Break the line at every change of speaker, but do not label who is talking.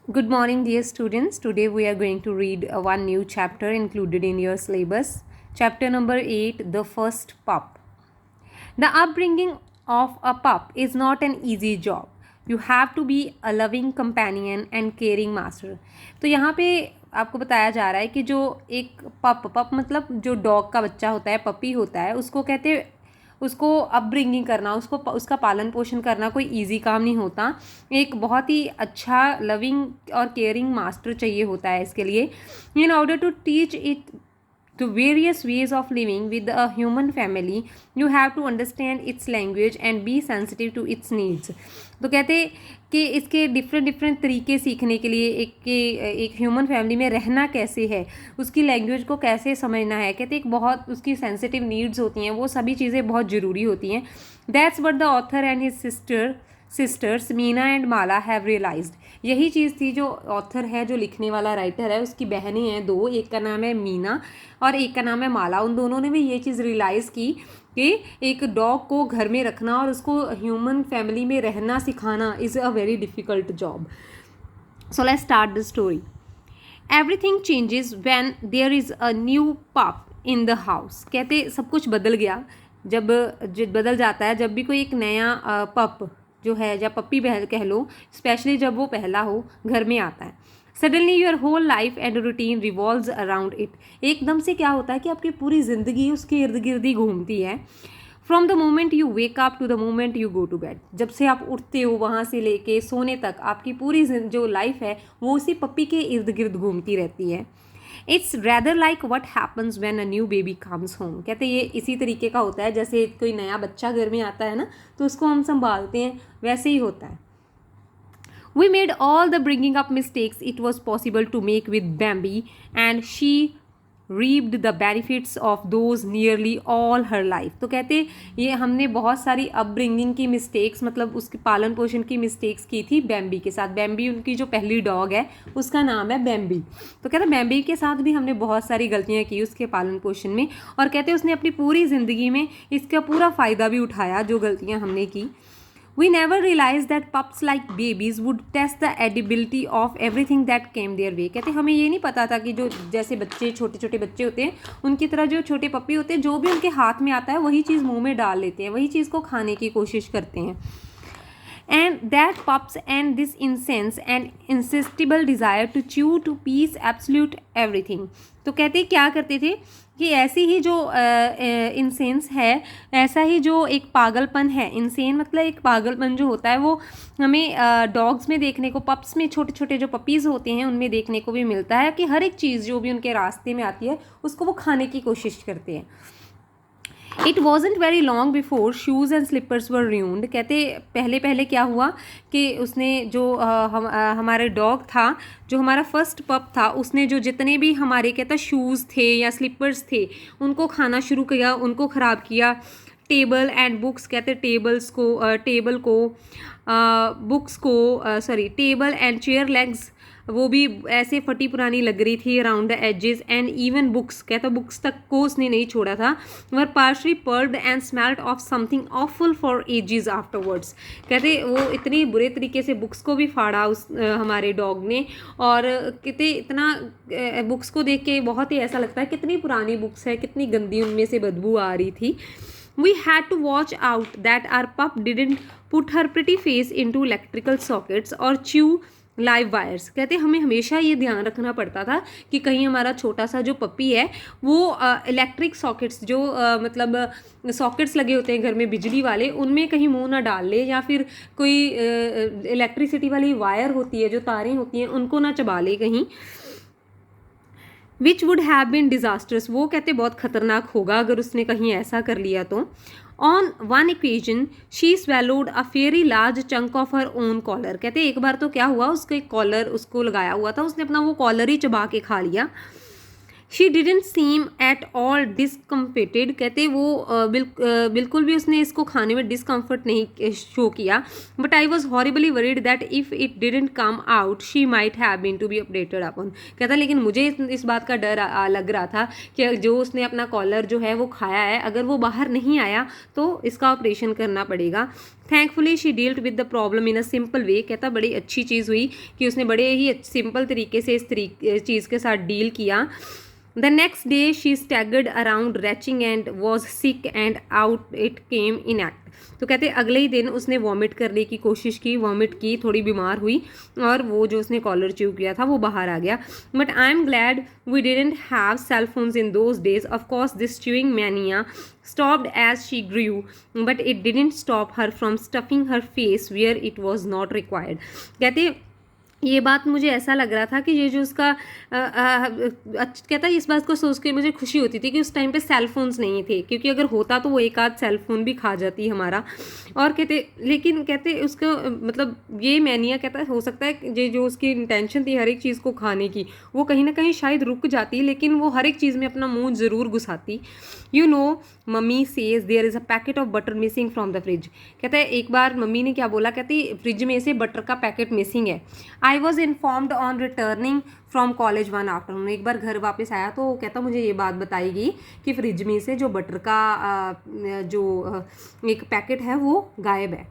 Good morning, dear students. Today we are going to read one new chapter included in your syllabus. Chapter number 8, The First Pup. The upbringing of a pup is not an easy job. You have to be a loving companion and caring master. तो यहाँ पे आपको बताया जा रहा है कि जो एक पप मतलब जो डॉग का बच्चा होता है, पपी होता है, उसको कहते हैं, उसको अपब्रिंगिंग करना, उसका पालन पोषण करना कोई इजी काम नहीं होता. एक बहुत ही अच्छा लविंग और केयरिंग मास्टर चाहिए होता है इसके लिए. In order to teach it to various ways of living with a human family, you have to understand its language and be sensitive to its needs. तो कहते कि इसके डिफरेंट तरीके सीखने के लिए एक ह्यूमन फैमिली में रहना कैसे है, उसकी लैंग्वेज को कैसे समझना है. कहते एक बहुत उसकी सेंसिटिव नीड्स होती हैं, वो सभी चीज़ें बहुत ज़रूरी होती हैं. That's what the author and his sisters Meena and Mala have realised. यही चीज़ थी जो ऑथर है, जो लिखने वाला राइटर है, उसकी बहनें हैं दो, एक का नाम है मीना और एक का नाम है माला. उन दोनों ने भी ये चीज़ रियलाइज़ की कि एक डॉग को घर में रखना और उसको ह्यूमन फैमिली में रहना सिखाना is a very difficult job. So let's start the story. Everything changes when there is a new pup in the house. कहते सब कुछ बदल गया जब बदल जाता है जब भी कोई एक नया पप जो है या पप्पी कह लो, स्पेशली जब वो पहला हो, घर में आता है. Suddenly your whole life and routine revolves around it. एकदम से क्या होता है कि आपकी पूरी ज़िंदगी उसके इर्द गिर्द ही घूमती है. From the moment you wake up to the moment you go to bed. जब से आप उठते हो वहाँ से लेके सोने तक आपकी पूरी जो लाइफ है वो उसी पप्पी के इर्द गिर्द घूमती रहती है. It's rather like what happens when a new baby comes home. कहते ये इसी तरीके का होता है जैसे कोई नया बच्चा घर में आता है ना, तो उसको हम संभालते हैं, वैसे ही होता है. We made all the bringing up mistakes it was possible to make with Bambi, and she reaped the benefits of those nearly all her life. तो कहते ये हमने बहुत सारी अपब्रिंगिंग की मिस्टेक्स, मतलब उसके पालन पोषण की मिस्टेक्स की थी बैम्बी के साथ. बैम्बी उनकी जो पहली डॉग है उसका नाम है बैम्बी. तो कहते बैम्बी के साथ भी हमने बहुत सारी गलतियाँ की उसके पालन पोषण में, और कहते उसने अपनी पूरी ज़िंदगी में इसका पूरा फ़ायदा भी उठाया जो गलतियाँ हमने की. We never realized that pups like babies would test the edibility of everything that came their way. कहते हमें ये नहीं पता था कि जो जैसे बच्चे छोटे छोटे बच्चे होते हैं उनकी तरह जो छोटे पप्पी होते हैं, जो भी उनके हाथ में आता है वही चीज़ मुंह में डाल लेते हैं, वही चीज़ को खाने की कोशिश करते हैं. And that pups and this incense and irresistible desire to chew to piece absolute everything. तो कहते क्या करते थे कि ऐसी ही जो इंसेंस है, ऐसा ही जो एक पागलपन है, इंसेन मतलब एक पागलपन जो होता है वो हमें डॉग्स में देखने को, पप्स में, छोटे छोटे जो पपीज़ होते हैं उनमें देखने को भी मिलता है कि हर एक चीज़ जो भी उनके रास्ते में आती है उसको वो खाने की कोशिश करते हैं. It wasn't very long before shoes and slippers were ruined. कहते पहले पहले क्या हुआ कि उसने जो हमारे डॉग था, जो हमारा फर्स्ट पप था, उसने जो जितने भी हमारे कहता शूज़ थे या स्लिपर्स थे उनको खाना शुरू किया, उनको ख़राब किया. टेबल एंड बुक्स, कहते टेबल को बुक्स को sorry table and chair legs वो भी ऐसे फटी पुरानी लग रही थी around the ages. And even books, कहता बुक्स तक को उसने नहीं छोड़ा था. Were partially pared and smelled of something awful for ages afterwards. कहते वो इतनी बुरे तरीके से बुक्स को भी फाड़ा उस हमारे डॉग ने, और कहते इतना बुक्स को देख के बहुत ही ऐसा लगता है कितनी पुरानी बुक्स है, कितनी गंदी उनमें से बदबू आ रही थी. We had to watch out that our pup didn't put her pretty face into electrical sockets or chew live wires. कहते हमें हमेशा ये ध्यान रखना पड़ता था कि कहीं हमारा छोटा सा जो पपी है वो इलेक्ट्रिक सॉकेट्स जो मतलब सॉकेट्स लगे होते हैं घर में बिजली वाले, उनमें कहीं मुंह ना डाल ले, या फिर कोई इलेक्ट्रिसिटी वाली वायर होती है, जो तारें होती हैं, उनको ना चबा ले कहीं. Which would have been disasters. वो कहते बहुत ख़तरनाक होगा अगर उसने कहीं ऐसा कर लिया तो. On one occasion she swallowed a very large chunk of her own collar. कहते एक बार तो क्या हुआ, उसका एक कॉलर उसको लगाया हुआ था, उसने अपना वो कॉलर ही चबा के खा लिया. She didn't seem at all discomforted, कहते वो बिल्कुल भी उसने इसको खाने में डिसकम्फर्ट नहीं शो किया. But I was horribly worried that if it didn't come out she might have been to be operated upon. कहता लेकिन मुझे इस बात का डर लग रहा था कि जो उसने अपना कॉलर जो है वो खाया है, अगर वो बाहर नहीं आया तो इसका ऑपरेशन करना पड़ेगा. Thankfully she dealt with the problem in a simple way. कहता बड़ी अच्छी चीज़ हुई कि उसने बड़े ही सिंपल तरीके से इस चीज़ के साथ डील किया. The next day she staggered around retching and was sick and out it came in act. तो कहते अगले ही दिन उसने वॉमिट करने की कोशिश की, वॉमिट की, थोड़ी बीमार हुई और वो जो उसने कॉलर च्यू किया था वो बाहर आ गया. But I am glad we didn't have cell phones in those days. Of course this chewing mania stopped as she grew, but it didn't stop her from stuffing her face where it was not required. कहते ये बात मुझे ऐसा लग रहा था कि ये जो उसका कहता है इस बात को सोच के मुझे खुशी होती थी कि उस टाइम पे सेल फोन्स नहीं थे, क्योंकि अगर होता तो वो एक आध सेल फोन भी खा जाती हमारा. और कहते लेकिन कहते उसका मतलब ये मैनिया कहता हो सकता है ये जो उसकी इंटेंशन थी हर एक चीज़ को खाने की वो कहीं ना कहीं शायद रुक जाती, लेकिन वो हर एक चीज़ में अपना मुंह ज़रूर घुसाती. You know mummy says there is a packet of butter missing from the fridge. कहता है एक बार मम्मी ने क्या बोला, कहती फ्रिज में से बटर का पैकेट मिसिंग है. I was informed on returning from college one afternoon. एक बार घर वापस आया तो कहता मुझे ये बात बताई गई कि फ्रिज में से जो बटर का जो एक पैकेट है वो गायब है.